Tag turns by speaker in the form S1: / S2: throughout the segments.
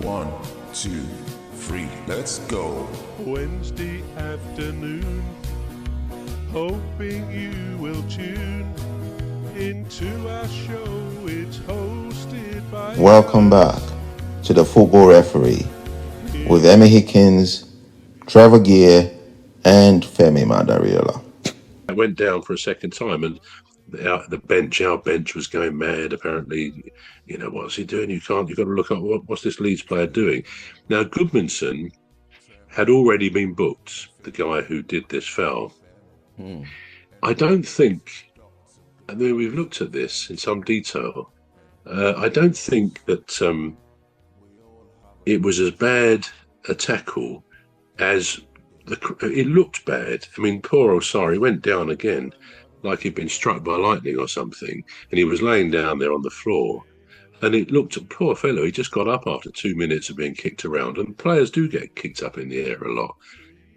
S1: 1, 2, 3, let's go.
S2: Wednesday afternoon, hoping you will tune into our show. It's hosted by
S3: Welcome back to the Football Referee with Emmy Hikins, Trevor Gear, and Femi Madariola.
S4: I went down for a second time, and our bench was going mad. Apparently, what's he doing? You've got to look up what's this Leeds player doing. Now, Goodmanson had already been booked, the guy who did this foul. I don't think, we've looked at this in some detail. I don't think that it was as bad a tackle as it looked bad. I mean, poor Osari went down again like he'd been struck by lightning or something, and he was laying down there on the floor. And it looked, poor fellow, he just got up after 2 minutes of being kicked around, and players do get kicked up in the air a lot.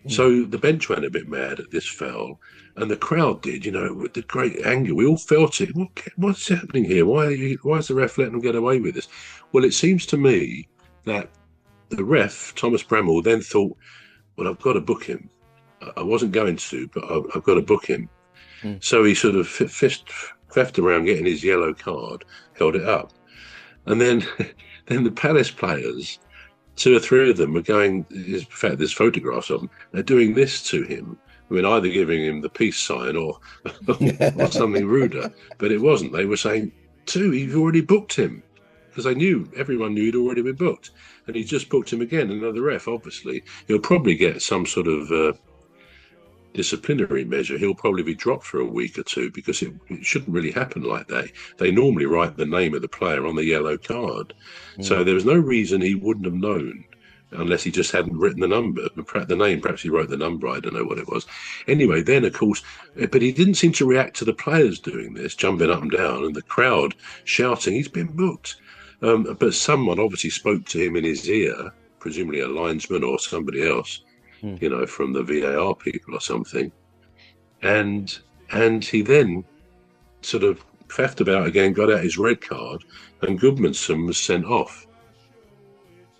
S4: So the bench went a bit mad at this foul, and the crowd did, with the great anger. We all felt it. What's happening here? Why is the ref letting them get away with this? Well, it seems to me that the ref, Thomas Bramall, then thought, well, I've got to book him. I wasn't going to, but I've got to book him. So he sort of feffed around getting his yellow card, held it up. And then the Palace players, 2 or 3 of them were going, in fact, there's photographs of them, they're doing this to him. I mean, either giving him the peace sign or something ruder. But it wasn't. They were saying, you've already booked him. Because everyone knew he'd already been booked. And he just booked him again. And the ref, obviously, he'll probably get some sort of disciplinary measure. He'll probably be dropped for a week or 2 because it shouldn't really happen like that. They normally write the name of the player on the yellow card. So there was no reason he wouldn't have known unless he just hadn't written the number, the name. Perhaps he wrote the number. I don't know what it was. Anyway, then, of course, but he didn't seem to react to the players doing this, jumping up and down, and the crowd shouting, he's been booked. But someone obviously spoke to him in his ear, presumably a linesman or somebody else, from the VAR people or something. And he then sort of faffed about again, got out his red card, and Goodmanson was sent off.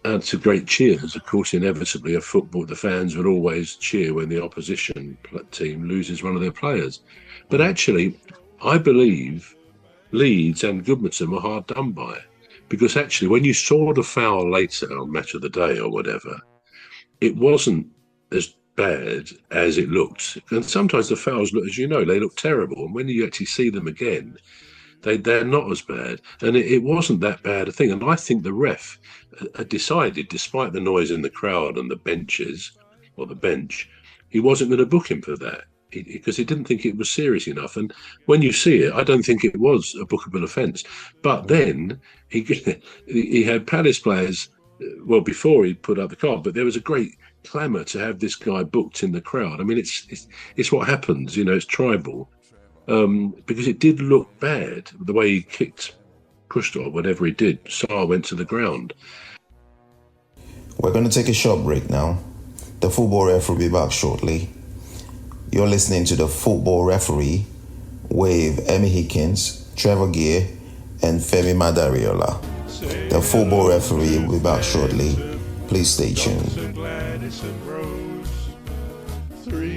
S4: And to great cheers. Of course, inevitably, a football, the fans would always cheer when the opposition team loses one of their players. But actually, I believe Leeds and Goodmanson were hard done by. Because actually, when you saw the foul later on Match of the Day or whatever, it wasn't as bad as it looked. And sometimes the fouls look, as they look terrible. And when you actually see them again, they're not as bad. And it wasn't that bad a thing. And I think the ref had decided, despite the noise in the crowd and the benches, or the bench, he wasn't going to book him for that. Because he didn't think it was serious enough. And when you see it, I don't think it was a bookable offence. But then he had Palace players, well, before he put up the card, but there was a great clamour to have this guy booked in the crowd. I mean, it's what happens, it's tribal. Because it did look bad, the way he pushed or whatever he did. Sarr went to the ground.
S3: We're going to take a short break now. The Football Ref will be back shortly. You're listening to the Football Referee with Emmy Hikins, Trevor Gear, and Femi Madariola. The Football Referee will be back shortly. Please stay tuned.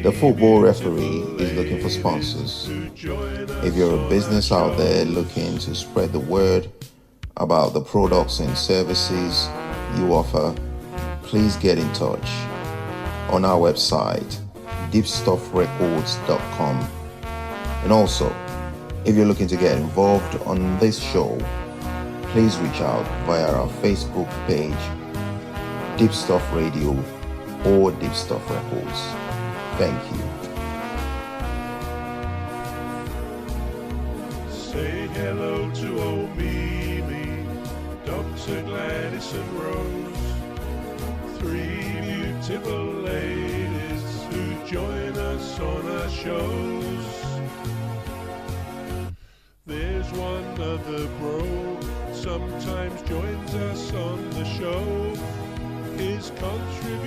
S3: The Football Referee is looking for sponsors. If you're a business out there looking to spread the word about the products and services you offer, please get in touch on our website, deepstuffrecords.com. And also, if you're looking to get involved on this show, please reach out via our Facebook page, Deep Stuff Radio or Deep Stuff Records. Thank you.
S2: Say hello to old Mimi, Dr. Gladys and Rose, 3 beautiful ladies who join us on our shows. There's one other bro, sometimes joins us on the show. His contribution